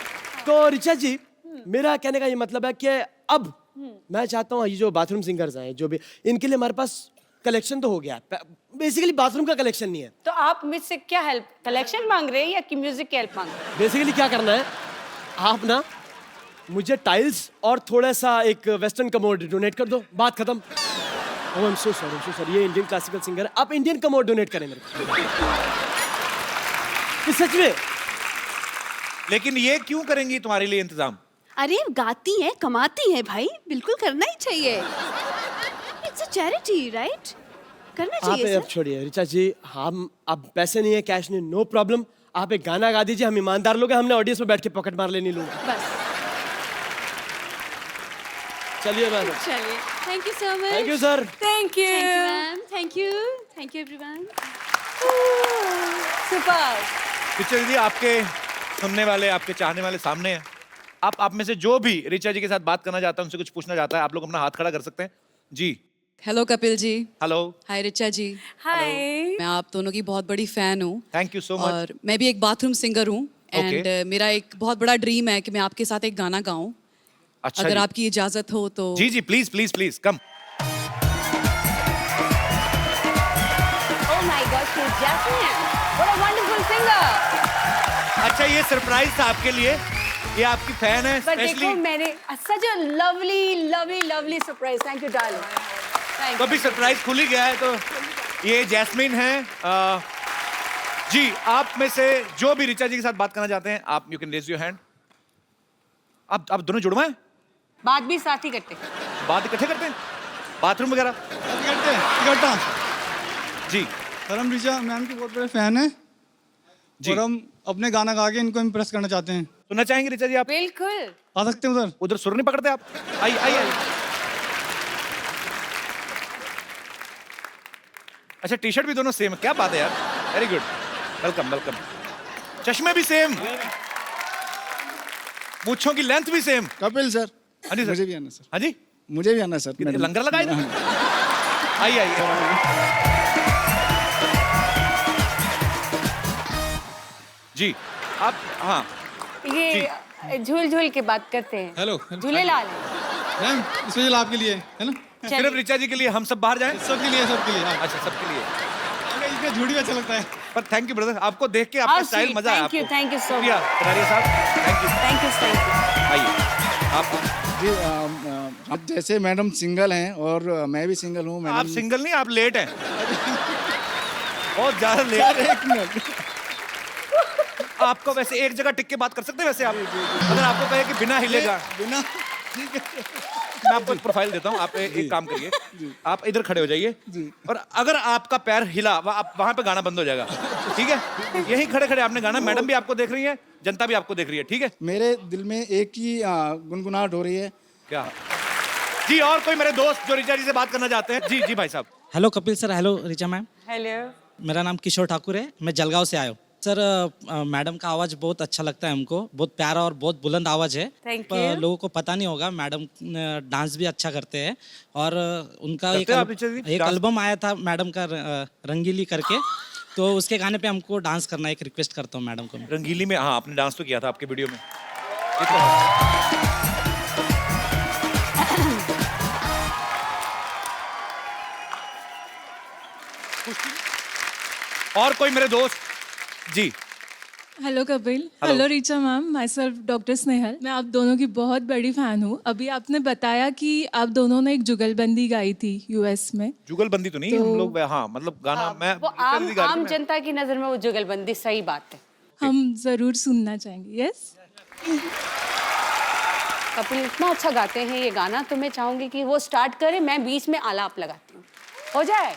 तो ऋचा जी, मेरा कहने का ये मतलब है कि अब मैं चाहता हूँ ये जो बाथरूम सिंगर्स हैं, जो भी, इनके लिए हमारे पास कलेक्शन तो हो गया। बेसिकली बाथरूम का कलेक्शन नहीं है। तो आप मुझसे क्या हेल्प, कलेक्शन मांग रहे हैं या कि म्यूजिक की हेल्प मांग रहे हैं? बेसिकली क्या करना है, आप ना मुझे टाइल्स और थोड़ा सा एक वेस्टर्न कमोड डोनेट कर दो, बात खत्म। ओह आई एम सो सॉरी, ये इंडियन क्लासिकल सिंगर है, आप इंडियन कमोड डोनेट करें मेरे को। ये सच में। लेकिन ये क्यों करेंगी तुम्हारे लिए इंतजाम? अरे गाती हैं, कमाती हैं भाई, बिल्कुल करना ही चाहिए। It's a charity, right? करना आप चाहिए अब सर। छोड़िए ऋचा जी, हम अब पैसे नहीं है, कैश नहीं, नो प्रॉब्लम। आप एक गाना गा दीजिए, हम ईमानदार लोग हैं, हमने ऑडियंस में बैठ के पॉकेट मार लेनी लोग। बस चलिए मैम, चलिए, thank you so much. Thank you sir. Thank you ma'am, thank you everyone. Super. Richa दीदी, आपके सुनने वाले, आपके चाहने वाले सामने हैं। आप में से जो भी ऋचा जी के साथ बात करना चाहता है, उनसे कुछ पूछना चाहता है, आप लोग अपना हाथ खड़ा कर सकते हैं जी। हेलो कपिल जी। हेलो। हाय रिचा जी। हाय। मैं आप दोनों की बहुत बड़ी फैन हूँ। Thank you so much. और मैं भी एक बाथरूम सिंगर हूँ। एंड मेरा एक बहुत बड़ा ड्रीम है कि मैं आपके साथ एक गाना गाऊं। अच्छा अगर जी। आपकी इजाजत हो तो। जी जी please please please come. Oh my God, she's Jasmine. What a wonderful singer. अच्छा ये सरप्राइज था आपके लिए, ये आपकी फैन है पर देखो स्पेशली। मैंने such a lovely surprise. Thank you, darling. Thank तो you. अभी सरप्राइज खुल ही गया है, तो ये जैस्मिन है। जी आप में से जो भी ऋचा जी के साथ बात करना चाहते हैं, आप you can raise your hand. आप दोनों जुड़वाएं, बात भी साथ ही करते। बात इकट्ठे करते हैं, बाथरूम वगैरह। इकट्ठा जी सर, हम ऋचा मैम के बहुत बड़े फैन हैं जी। और हम अपने गाना गा के इनको इम्प्रेस करना चाहते हैं। सुनना चाहेंगे ऋचा जी आप? बिल्कुल। आ सकते हैं उधर? उधर सुर नहीं पकड़ते आप? आई आई आई। अच्छा टी शर्ट भी दोनों सेम है, क्या बात है यार, वेरी गुड, वेलकम वेलकम। चश्मे भी सेम, मूंछों की लेंथ भी सेम। कपिल सर, हाँ जी सर। मुझे भी आना सर। हाँ जी, मुझे भी आना सर। मैडम। लंगर लगाए ना। आई आई। जी आप, हाँ ये झूल की बात करते हैं। हेलो झूलेलाल। मैम, स्पेशल आपके लिए है ना? सिर्फ ऋचा जी के लिए हम सब बाहर जाएं? सबके लिए, सबके लिए। हाँ। अच्छा सबके लिए। इसमें झूठ भी अच्छा लगता है। पर थैंक यू ब्रदर, आपको देख के आपका स्टाइल मजा आया। Thank you so much. Kataria साहब थैंक यू। Thank you. आइए आप। जी आप जैसे मैडम सिंगल हैं और मैं भी सिंगल हूँ। आप सिंगल नहीं, आप लेट हैं, बहुत ज्यादा लेट। एक मिनट, आपको वैसे एक जगह टिक के बात कर सकते हैं वैसे आप? अगर आपको कहे कि बिना हिलेगा, बिना, मैं आपको एक प्रोफाइल देता हूँ, आप एक काम करिए, आप इधर खड़े हो जाइए और अगर आपका पैर हिला आप वहां पे गाना बंद हो जाएगा, ठीक है? यहीं खड़े खड़े आपने गाना, मैडम भी आपको देख रही है, जनता भी आपको देख रही है, ठीक है? मेरे दिल में एक ही गुनगुनाहट हो रही है। क्या जी? और कोई मेरे दोस्त जो ऋचा जी से बात करना चाहते हैं? जी जी भाई साहब। Hello Kapil sir, hello Richa ma'am. Hello. मेरा नाम किशोर ठाकुर है, मैं जलगांव से आया हूँ। सर मैडम का आवाज़ बहुत अच्छा लगता है हमको, बहुत प्यारा और बहुत बुलंद आवाज़ है। Thank you. लोगों को पता नहीं होगा, मैडम डांस भी अच्छा करते हैं और उनका करते हैं आप ऋचा जी? एक डांस? एल्बम आया था मैडम का, रंगीली करके, तो उसके गाने पे हमको डांस करना, एक रिक्वेस्ट करता हूँ मैडम को। रंगीली में, हाँ आपने डांस तो किया था आपके वीडियो में। ये तो है। और कोई मेरे दोस्त? जी hello Kapil. Hello Richa ma'am, myself doctor Snehal. मैं आप दोनों की बहुत बड़ी फैन हूँ। अभी आपने बताया कि आप दोनों ने एक जुगलबंदी गाई थी यूएस में। जुगलबंदी तो नहीं, हम लोग हाँ मतलब गाना मैं वो आम जनता की नजर में वो जुगलबंदी सही बात है। हम जरूर सुनना चाहेंगे। यस कपिल इतना अच्छा गाते हैं ये गाना, तो मैं चाहूंगी कि वो स्टार्ट करे, मैं बीच में आलाप लगाती हूँ, हो जाए?